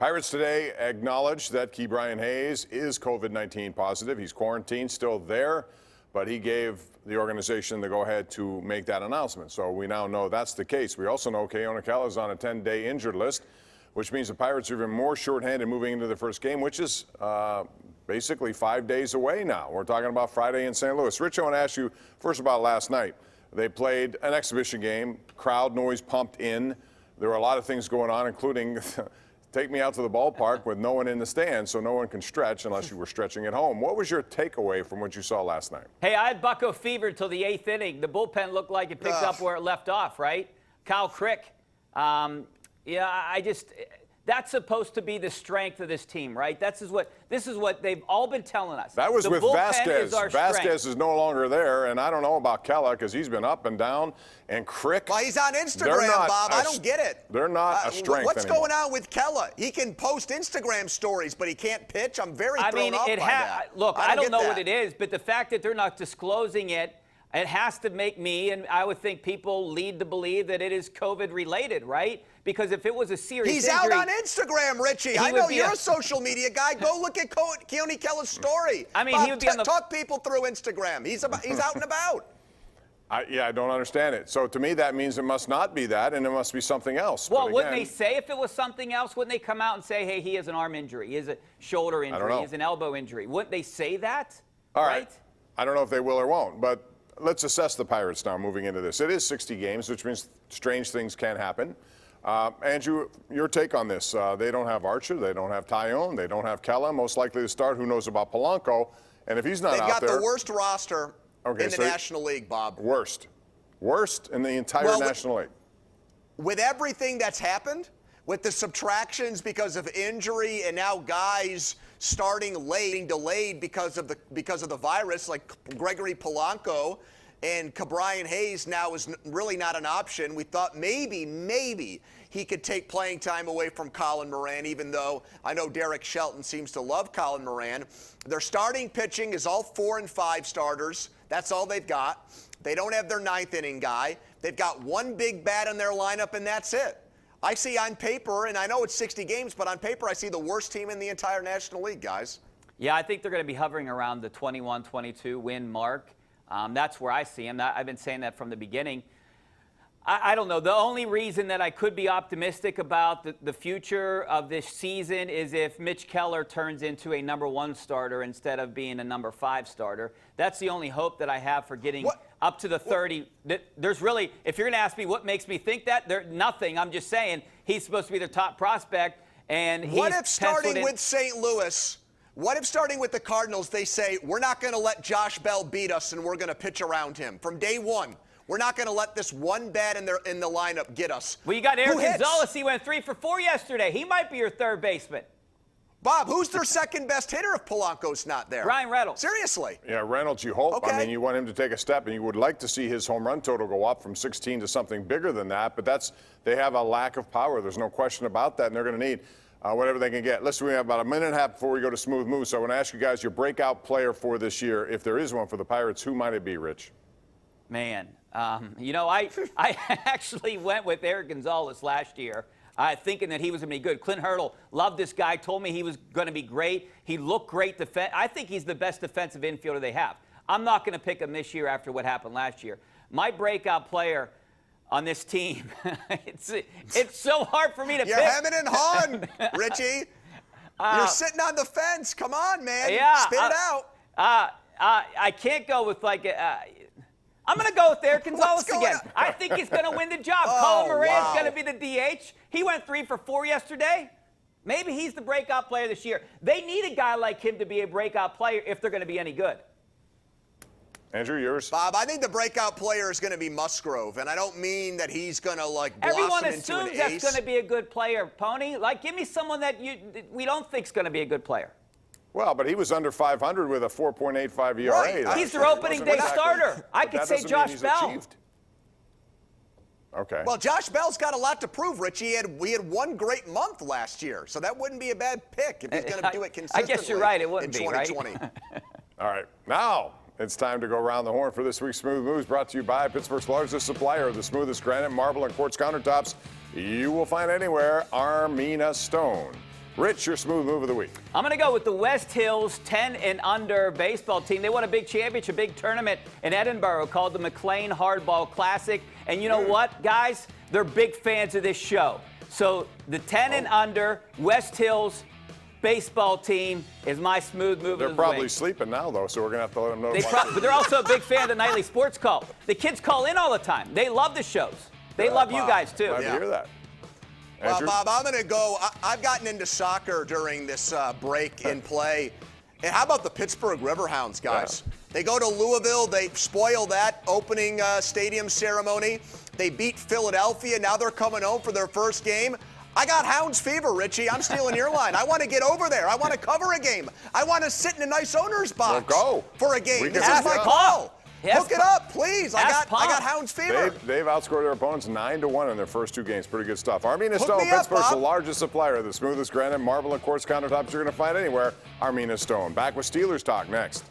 Pirates today acknowledged that Cochran Hayes is COVID-19 positive. He's quarantined, still there, but he gave the organization the go-ahead to make that announcement. So we now know that's the case. We also know Ke'Onekala is on a 10-day injured list, which means the Pirates are even more shorthanded moving into the first game, which is basically 5 days away now. We're talking about Friday in St. Louis. Rich, I want to ask you first about last night. They played an exhibition game, crowd noise pumped in. There were a lot of things going on, including take me out to the ballpark with no one in the stands so no one can stretch unless you were stretching at home. What was your takeaway from what you saw last night? Hey, I had Bucko fever till the 8th inning. The bullpen looked like it picked up where it left off, right? Kyle Crick. That's supposed to be the strength of this team, right? This is what they've all been telling us. That was the with Vasquez. Vasquez is no longer there, and I don't know about Kella because he's been up and down. And Crick. Well, he's on Instagram, Bob. I don't get it. They're not a strength What's anymore. going on with Kella? He can post Instagram stories, but he can't pitch. I'm very thrown off by that. Look, I don't know what it is, but the fact that they're not disclosing it, it has to make me, and I would think people lead to believe that it is COVID-related, right? Because if it was a serious He's injury, out on Instagram, Richie. I know you're a social media guy. Go look at Ke'Onekala's story. I mean, Bob, he would be on the... talk people through Instagram. He's out and about. I don't understand it. So to me, that means it must not be that, and it must be something else. Well, wouldn't they say if it was something else? Wouldn't they come out and say, hey, he has an arm injury, he has a shoulder injury, he has an elbow injury? Wouldn't they say that? All right. I don't know if they will or won't, but let's assess the Pirates now moving into this. It is 60 games, which means strange things can happen. Andrew, your take on this. They don't have Archer. They don't have Tyone. They don't have Kella. Most likely to start. Who knows about Polanco? And if he's not out there... They've got the worst roster in the National League, Bob. Worst in the entire National League. With everything that's happened, with the subtractions because of injury and now guys starting late, delayed because of the virus, like Gregory Polanco, and Cochran Hayes now is really not an option. We thought maybe he could take playing time away from Colin Moran, even though I know Derek Shelton seems to love Colin Moran. Their starting pitching is all 4 and 5 starters. That's all they've got. They don't have their 9th inning guy. They've got one big bat in their lineup, and that's it. I see on paper, and I know it's 60 games, but on paper I see the worst team in the entire National League, guys. Yeah, I think they're going to be hovering around the 21-22 win mark. That's where I see him. I've been saying that from the beginning. I don't know. The only reason that I could be optimistic about the future of this season is if Mitch Keller turns into a #1 starter instead of being a #5 starter. That's the only hope that I have for getting up to the 30. There's really, if you're going to ask me what makes me think that, there's nothing. I'm just saying he's supposed to be their top prospect. And what if starting with St. Louis... What if starting with the Cardinals, they say, we're not going to let Josh Bell beat us and we're going to pitch around him from day one. We're not going to let this one bat in the lineup get us. Well, you got Eric Gonzalez. He went 3 for 4 yesterday. He might be your third baseman. Bob, who's their second best hitter if Polanco's not there? Ryan Reynolds. Seriously? Yeah, Reynolds, you hope. Okay. I mean, you want him to take a step, and you would like to see his home run total go up from 16 to something bigger than that. But they have a lack of power. There's no question about that, and they're going to need whatever they can get. Listen, we have about a minute and a half before we go to Smooth Moves. So I want to ask you guys your breakout player for this year. If there is one for the Pirates, who might it be, Rich? Man, I actually went with Eric Gonzalez last year, thinking that he was going to be good. Clint Hurdle loved this guy, told me he was going to be great. He looked great. I think he's the best defensive infielder they have. I'm not going to pick him this year after what happened last year. My breakout player on this team, it's so hard for me to pick. You're hemming and hawing, Richie. You're sitting on the fence. Come on, man. Yeah, spit it out. I can't go with I'm going to go with Eric Gonzalez again. I think he's going to win the job. Colin Moran's going to be the DH. He went 3 for 4 yesterday. Maybe he's the breakout player this year. They need a guy like him to be a breakout player if they're going to be any good. Andrew, yours? Bob, I think the breakout player is going to be Musgrove, and I don't mean that he's going to, blossom into an ace. Everyone assumes that's going to be a good player, Pony. Give me someone that we don't think is going to be a good player. Well, but he was under 500 with a 4.85 ERA. Right. He's their opening day starter. I could say Josh Bell. Okay. Well, Josh Bell's got a lot to prove, Richie. We had one great month last year, so that wouldn't be a bad pick if he's going to do it consistently. I guess you're right. It wouldn't in be, 2020. Right? All right. Now it's time to go around the horn for this week's Smooth Moves, brought to you by Pittsburgh's largest supplier of the smoothest granite, marble, and quartz countertops you will find anywhere, Armina Stone. Rich, your smooth move of the week. I'm going to go with the West Hills 10 and under baseball team. They won a big championship, a big tournament in Edinburgh called the McLean Hardball Classic. And you know what, guys? They're big fans of this show. So the 10 and under West Hills baseball team is my smooth move of the week. They're probably sleeping now, though, so we're going to have to let them know. But they're also a big fan of the nightly sports call. The kids call in all the time. They love the shows. They love you guys, too. Glad to hear that. Well, Andrew? Bob, I'm going to go. I've gotten into soccer during this break in play. And how about the Pittsburgh Riverhounds, guys? Yeah. They go to Louisville. They spoil that opening stadium ceremony. They beat Philadelphia. Now they're coming home for their first game. I got Hounds fever, Richie. I'm stealing your line. I want to get over there. I want to cover a game. I want to sit in a nice owner's box for a game. This is my call. Hook it up, please. I got Hounds fever. They've outscored their opponents 9-1 in their first 2 games. Pretty good stuff. Armina Stone, me up, Pittsburgh's the Bob. largest supplier of the smoothest granite, marble, and quartz countertops you're going to find anywhere. Armina Stone. Back with Steelers talk next.